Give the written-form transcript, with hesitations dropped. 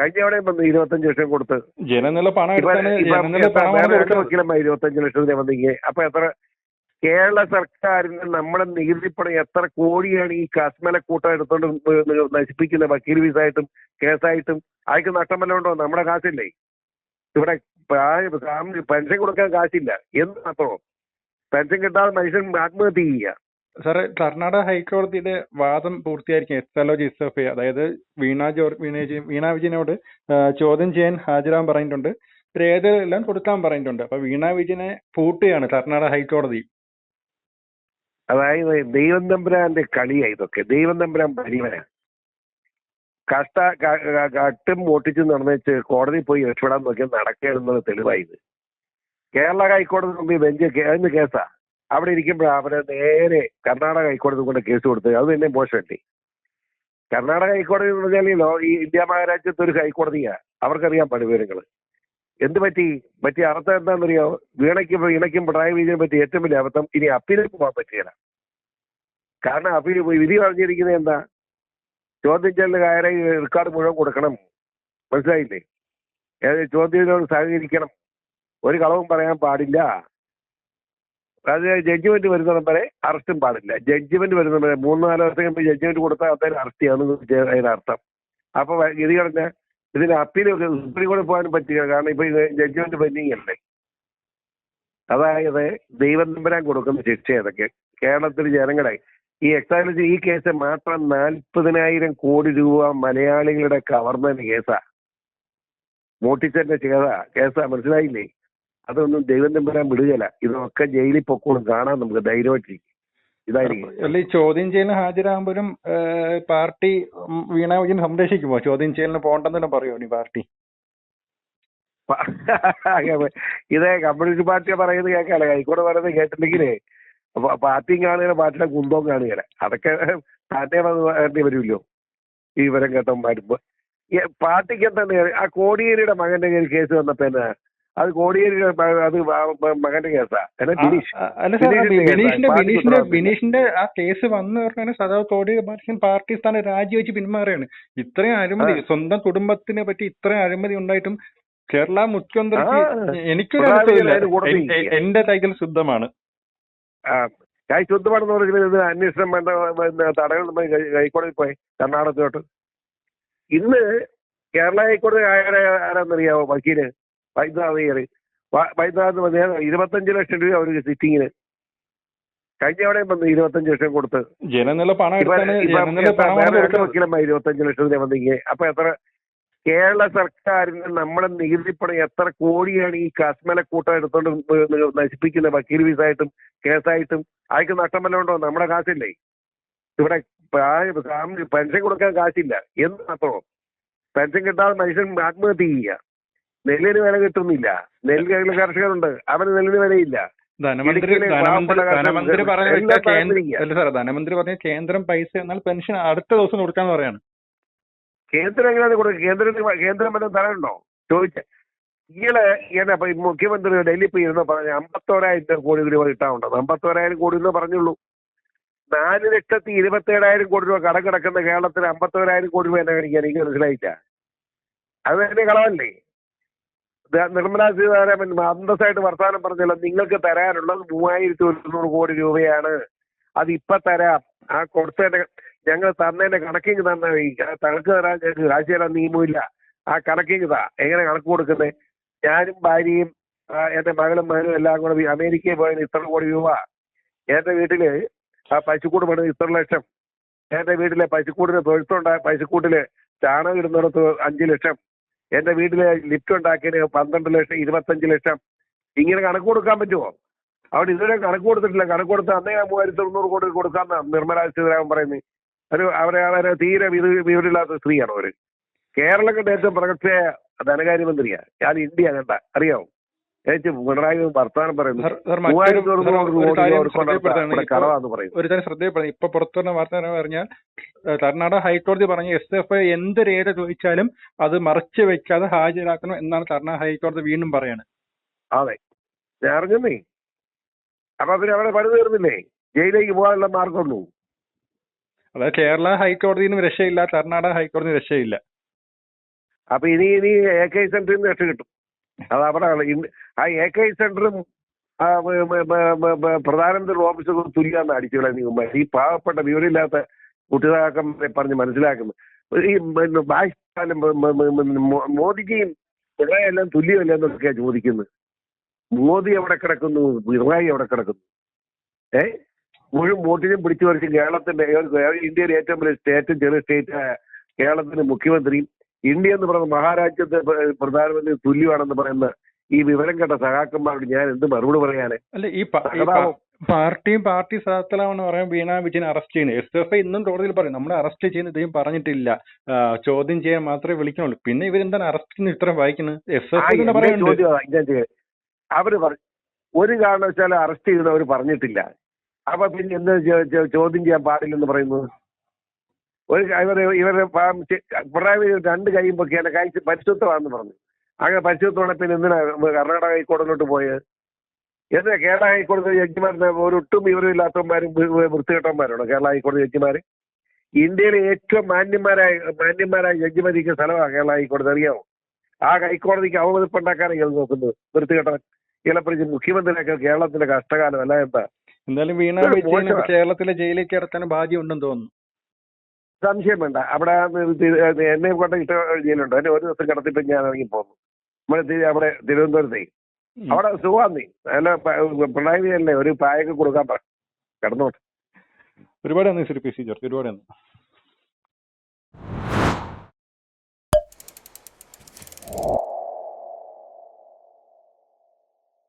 കഴിഞ്ഞ എവിടെയും വന്നു 25 ലക്ഷം കൊടുത്ത്. ജനനില പണം എടുത്താണ് വേറെ 2 വക്കീലന്മാർ 25 ലക്ഷത്തിന് വന്നിങ്ങനെ. അപ്പൊ എത്ര കേരള സർക്കാരിന് നമ്മുടെ നികുതിപ്പണം എത്ര കോടിയാണ് ഈ കസ്മലക്കൂട്ടം എടുത്തോണ്ട് നശിപ്പിക്കുന്ന വക്കീൽ ഫീസായിട്ടും കേസായിട്ടും? ആർക്ക് നഷ്ടം വല്ലതും ഉണ്ടോ? നമ്മുടെ കാശില്ലേ ഇവിടെ? പെൻഷൻ കൊടുക്കാൻ കാശില്ല എന്ന് മാത്രമോ? പെൻഷൻ കിട്ടാതെ മനുഷ്യൻ ആത്മഹത്യ ചെയ്യുക. സാറേ, കർണാടക ഹൈക്കോടതിയുടെ വാദം പൂർത്തിയായിരിക്കും എസ്എൽഒജി എസ്എഫ്, അതായത് വീണ വിജയനോട് ചോദ്യം ചെയ്യാൻ ഹാജരാൻ പറഞ്ഞിട്ടുണ്ട്, രേഖകളെല്ലാം കൊടുക്കാൻ പറഞ്ഞിട്ടുണ്ട്. അപ്പൊ വീണ വിജയനെ പൂട്ടുകയാണ് കർണാടക ഹൈക്കോടതി. അതായത് ദൈവം തമ്പുരാന്റെ കളിയാ ഇതൊക്കെ. ദൈവം തമ്പുരാൻ പരിവനാ. കട്ടും മോട്ടിച്ച് നടന്നേച്ച് കോടതി പോയി രക്ഷപ്പെടാൻ നോക്കിയാൽ നടക്കുക തെളിവായത്. കേരള ഹൈക്കോടതി മുമ്പിൽ ബെഞ്ച് അതിന് കേസാ. അവിടെ ഇരിക്കുമ്പോഴാണ് അവരെ നേരെ കർണാടക ഹൈക്കോടതി കൊണ്ട് കേസ് കൊടുത്തത്. അത് തന്നെ മോശമല്ലേ? കർണാടക ഹൈക്കോടതി എന്ന് പറഞ്ഞാൽ ഈ ഇന്ത്യ മഹാരാജ്യത്ത് ഒരു ഹൈക്കോടതിയാ. അവർക്കറിയാൻ വിവരങ്ങൾ. എന്ത് പറ്റിയ അർത്ഥം എന്താണെന്നറിയോ? വീണയ്ക്കും പിണറായി വിജയനെ പറ്റി ഏറ്റവും വലിയ അബദ്ധം ഇനി അപ്പീലേക്ക് പോകാൻ പറ്റുകയില്ല. കാരണം അപ്പീൽ വിധി പറഞ്ഞിരിക്കുന്നത് എന്താ? ചോദ്യം ചെയ്യലിന് കയറി റെക്കോർഡ് മുഴുവൻ കൊടുക്കണം. മനസ്സിലായില്ലേ? ചോദ്യത്തിനോട് സഹകരിക്കണം, ഒരു കളവും പറയാൻ പാടില്ല. അത് ജഡ്ജ്മെന്റ് വരുന്നിടം വരെ അറസ്റ്റും പാടില്ല. ജഡ്ജ്മെന്റ് വരുന്നിടം വരെ 3-4 ദിവസം കഴിയുമ്പോൾ ജഡ്ജ്മെന്റ് കൊടുത്താൽ അദ്ദേഹം അറസ്റ്റ് ചെയ്യാമെന്ന് അതിനർത്ഥം. അപ്പൊ ഗതി പറഞ്ഞ ഇതിന് അപ്പീൽ സുപ്രീം കോടതി പോകാനും പറ്റില്ല. കാരണം ഇപ്പൊ ഇത് ജഡ്ജ്മെന്റ് പെൻഡിങ് അല്ലേ. അതായത് ദൈവം തമ്പുരാൻ കൊടുക്കുന്ന ശിക്ഷ ഏതൊക്കെ? കേരളത്തിൽ ജനങ്ങളെ ഈ എക്സാലോജി ഈ കേസ് മാത്രം 40,000 കോടി രൂപ മലയാളികളുടെ കവർന്ന കേസാ. മോട്ടിച്ചന്റെ കേസാ. മനസ്സിലായില്ലേ? അതൊന്നും ദൈവം തമ്പുരാൻ വിടുകയില്ല. ഇതൊക്കെ ജയിലിൽ പൊക്കോളും. കാണാൻ നമുക്ക് ധൈര്യമായിട്ടിരിക്കും. ഇതായിരിക്കും. അല്ല, ഈ ചോദ്യം ചെയ്യലിന് ഹാജരാകുമ്പോഴും പാർട്ടി വീണ വിജയൻ സംരക്ഷിക്കുമോ? ചോദ്യം ചെയ്യലിന് പോകണ്ടെന്നെല്ലാം പറയുമോ നീ പാർട്ടി? ഇതേ കമ്മ്യൂണിസ്റ്റ് പാർട്ടിയെ പറയുന്നത് കേൾക്കാല്ലേ? ഹൈക്കോടതി പറയുന്നത് കേട്ടില്ലെങ്കിലേ പാർട്ടിയും കാണുകയില്ല, പാർട്ടിയുടെ കുന്തവും കാണുകയില്ല. അതൊക്കെ തന്നെ വരേണ്ടി വരുമല്ലോ ഈ വിവരം കേട്ടന്മാരുമ്പോ. പാർട്ടിക്ക് എന്താണ് ആ കോടിയേരിയുടെ മകന്റെ കേസ് വന്നപ്പോ എന്നാ അത് കോടിയേരിയുടെ അത് മകന്റെ കേസാ. ബിനീഷിന്റെ ആ കേസ് വന്നു പറഞ്ഞാൽ സദാ കോടിയേരി പാർട്ടി സ്ഥാനം രാജിവെച്ച് പിന്മാറുകയാണ്. ഇത്രയും അഴിമതി, സ്വന്തം കുടുംബത്തിനെ പറ്റി ഇത്രയും അഴിമതി ഉണ്ടായിട്ടും കേരള മുഖ്യമന്ത്രിക്ക് എനിക്കൊരു അനുഭവമില്ല. എന്റെ കൈകൾ ശുദ്ധമാണ്. കൈ ശുദ്ധമാണെന്ന് പറഞ്ഞാൽ അന്വേഷണം വേണ്ട തടകൾ ഹൈക്കോടതി പോയി കർണാടകത്തോട്ട്. ഇന്ന് കേരള ഹൈക്കോടതി ആരാന്നറിയാവോ? വക്കീല് വൈദ്യനാഥ് 25 ലക്ഷം രൂപ അവർക്ക് സിറ്റിങ്ങിന്. കഴിഞ്ഞ എവിടെയും വന്നു 25 ലക്ഷം കൊടുത്ത്. ജനനില പണം വേറെ 2 വക്കീലന്മാർ 25 ലക്ഷത്തിന് വന്നിങ്ങനെ. അപ്പൊ എത്ര കേരള സർക്കാരിന് നമ്മുടെ നികുതിപ്പണം എത്ര കോടിയാണ് ഈ കസ്മലക്കൂട്ടം എടുത്തോണ്ട് നശിപ്പിക്കുന്ന വക്കീൽ ഫീസായിട്ടും കേസായിട്ടും? ആർക്ക് നഷ്ടം വല്ലതും ഉണ്ടോ? നമ്മുടെ കാശില്ലേ? ഇവിടെ പെൻഷൻ കൊടുക്കാൻ കാശില്ല എന്ന് മാത്രമോ? പെൻഷൻ കിട്ടാതെ മനുഷ്യൻ ആത്മഹത്യ ചെയ്യുക. നെല്ലിന് വില കിട്ടുന്നില്ല. നെല്ല് കർഷകരുണ്ട്, അവന് നെല്ലിന് വിലയില്ല. ധനമന്ത്രി പറഞ്ഞ കേന്ദ്രം പൈസ എന്നാൽ പെൻഷൻ അടുത്ത ദിവസം കൊടുക്കാന്ന് പറയാണ്. കേന്ദ്രം എങ്ങനെയാണ് കൊടുക്കുക? കേന്ദ്രം വല്ലതും തരാനുണ്ടോ ചോദിച്ച? ഇയാള് മുഖ്യമന്ത്രി ഡൽഹി പോയി ഇരുന്നോ പറഞ്ഞ 51,000 കോടി രൂപ കിട്ടാനുണ്ടോ? 51,000 കോടി എന്ന് പറഞ്ഞുള്ളൂ. 4,27,000 കോടി രൂപ കടം കിടക്കുന്ന കേരളത്തിൽ 51,000 കോടി രൂപ എന്നെ കാണിക്കാൻ എനിക്ക് മനസ്സിലായില്ല. അത് തന്നെ കളവല്ലേ? നിർമ്മലാ സീതാരാമൻ അന്തസ്സായിട്ട് വർത്തമാനം പറഞ്ഞല്ലോ, നിങ്ങൾക്ക് തരാനുള്ളത് 3,100 കോടി രൂപയാണ്, അത് ഇപ്പൊ തരാം. ആ കൊടുത്തതിന്റെ ഞങ്ങൾ തന്നതിന്റെ കണക്കിങ് തന്നെ കണക്ക് തരാൻ ഞങ്ങൾക്ക് കാശ് തരാൻ നിയമമില്ല. ആ കണക്കിങ് താ. എങ്ങനെ കണക്ക് കൊടുക്കുന്നത്? ഞാനും ഭാര്യയും എന്റെ മകളും മകനും എല്ലാം കൂടെ അമേരിക്കയിൽ പോയതിന് ഇത്ര കോടി രൂപ. എന്റെ വീട്ടില് ആ പശുക്കൂട് പണിത് ഇത്ര ലക്ഷം. എന്റെ വീട്ടിലെ പശുക്കൂടിന് തൊഴുത്തുണ്ടായ പശുക്കൂട്ടില് ചാണകം ഇടുന്നിടത്ത് 5 ലക്ഷം. എന്റെ വീട്ടിലെ ലിഫ്റ്റ് ഉണ്ടാക്കിയതിന് 12 ലക്ഷം, 25 ലക്ഷം. ഇങ്ങനെ കണക്ക് കൊടുക്കാൻ പറ്റുമോ? അവിടെ ഇതുവരെ കണക്ക് കൊടുത്തിട്ടില്ല. കണക്ക് കൊടുത്ത് അന്നേ 3,900 കോടി കൊടുക്കാമെന്നാണ് നിർമ്മലാ സീതാരാമൻ പറയുന്നത്. അവരെ തീരെ വിവരമില്ലാത്ത സ്ത്രീയാണ് അവര്. കേരളം കണ്ട ഏറ്റവും പ്രഗത്ഭ ധനകാര്യമന്ത്രിയാ. ഞാൻ ഇന്ത്യ കണ്ട അറിയാമോ? പിണറായി വർത്തമാനം പറയുന്നു. ഒരു കാര്യം ശ്രദ്ധയപ്പെടുന്നത്, ഇപ്പൊ പുറത്തുവരുന്ന വാർത്ത പറഞ്ഞാൽ കർണാടക ഹൈക്കോടതി പറഞ്ഞ SFI എന്ത് രേഖ ചോദിച്ചാലും അത് മറച്ചു വെക്കാതെ ഹാജരാക്കണം എന്നാണ് കർണാടക ഹൈക്കോടതി വീണ്ടും പറയാണ്. അതെ, ഞാൻ അറിഞ്ഞേ. അപ്പൊ പിന്നെ അവിടെ പണി തീർന്നില്ലേ? ജയിലിലേക്ക് പോകാനുള്ള മാർഗമുള്ളൂ. അതായത് കേരള ഹൈക്കോടതിനും രക്ഷയില്ല, കർണാടക ഹൈക്കോടതിയും രക്ഷയില്ല. അപ്പൊ ഇനി AK സെന്ററിൽ നിന്ന് രക്ഷ കിട്ടും. അത് അവിടെ ആ AK സെന്ററും പ്രധാനമന്ത്രി ഓഫീസറും തുല്യാന്ന് അടിച്ചുകളെ നീങ്ങുമ്പോ ഈ പാവപ്പെട്ട വിവരമില്ലാത്ത കുട്ടിതാക്കന്മാരെ പറഞ്ഞ് മനസ്സിലാക്കുന്നു. ഈ മോദിജിയും പിണറായി എല്ലാം തുല്യമല്ല എന്നൊക്കെയാ ചോദിക്കുന്നത്. മോദി എവിടെ കിടക്കുന്നു, പിണറായി എവിടെ കിടക്കുന്നു? മുഴുവൻ വോട്ടിനും പിടിച്ചു പറിച്ച് കേരളത്തിന്റെ ഇന്ത്യയിലെ ഏറ്റവും വലിയ സ്റ്റേറ്റും ചെറിയ സ്റ്റേറ്റ് കേരളത്തിന്റെ മുഖ്യമന്ത്രിയും ഇന്ത്യ എന്ന് പറയുന്ന മഹാരാജ്യത്തെ പ്രധാനമന്ത്രി തുല്യമാണെന്ന് പറയുന്ന ഈ വിവരം കേട്ട സഹാക്കന്മാരോട് ഞാൻ എന്ത് മറുപടി പറയാന്? അല്ല ഈ പാർട്ടി സഹത്തലാവെന്ന് പറയാൻ വീണ വിജയൻ അറസ്റ്റ് ചെയ്യുന്നത് SFI ഇന്നും കോടതിയിൽ പറയും നമ്മളെ അറസ്റ്റ് ചെയ്യുന്ന ഇദ്ദേഹം പറഞ്ഞിട്ടില്ല, ചോദ്യം ചെയ്യാൻ മാത്രമേ വിളിക്കുന്നുള്ളൂ. പിന്നെ ഇവരെന്താണ് അറസ്റ്റ് ഇത്ര വായിക്കുന്നത്? SFI അവര് ഒരു കാരണവശാലും അറസ്റ്റ് ചെയ്യുന്നവർ പറഞ്ഞിട്ടില്ല. അപ്പൊ പിന്നെ എന്ത് ചോദ്യം ചെയ്യാൻ പാടില്ലെന്ന് പറയുന്നത്? ഇവരുടെ പിണറായി 2 കൈയും പൊക്കി എന്റെ കൈ പരിശുദ്ധമാണെന്ന് പറഞ്ഞു. അങ്ങനെ പരിശുദ്ധമാണ്. പിന്നെ എന്തിനാ കർണാടക ഹൈക്കോടതിയിലോട്ട് പോയത്? എന്തിനാ കേരള ഹൈക്കോടതി ജഡ്ജിമാരുടെ ഒട്ടും വിവരമില്ലാത്തവന്മാരും വൃത്തികെട്ടവന്മാരാണോ കേരള ഹൈക്കോടതി ജഡ്ജിമാര്? ഇന്ത്യയിലെ ഏറ്റവും മാന്യന്മാരായ ജഡ്ജിമാരിക്കുന്ന സ്ഥലമാണ് കേരള ഹൈക്കോടതി, അറിയാമോ? ആ ഹൈക്കോടതിക്ക് അവമതിപ്പുണ്ടാക്കാനാണ് നോക്കുന്നത്. വൃത്തികെട്ടവൻ ഇലപ്പറിച്ച് മുഖ്യമന്ത്രിയൊക്കെ കേരളത്തിന്റെ കഷ്ടകാലം അല്ല എന്താ? എന്തായാലും വീണ വിജയൻ കേരളത്തിലെ ജയിലിലേക്ക് കിടത്താൻ ബാധ്യത ഉണ്ടെന്ന് തോന്നുന്നു. സംശയം വേണ്ട. അവിടെ എന്നെ കൊണ്ട് ഇഷ്ട ജയിലുണ്ടോ? എന്നെ ഒരു ദിവസം കിടത്തിട്ട് ഞാൻ ഇറങ്ങി പോന്നു. അവിടെ തിരുവനന്തപുരത്തെ അവിടെ സുഖാന്നി അല്ല പിണറായി വിജയനല്ലേ ഒരു പായൊക്കെ കൊടുക്കാൻ കിടന്നോട്ടെ. ഒരുപാട് നന്ദി ശ്രീ PC ജോർജ്, ഒരുപാട് നന്ദി.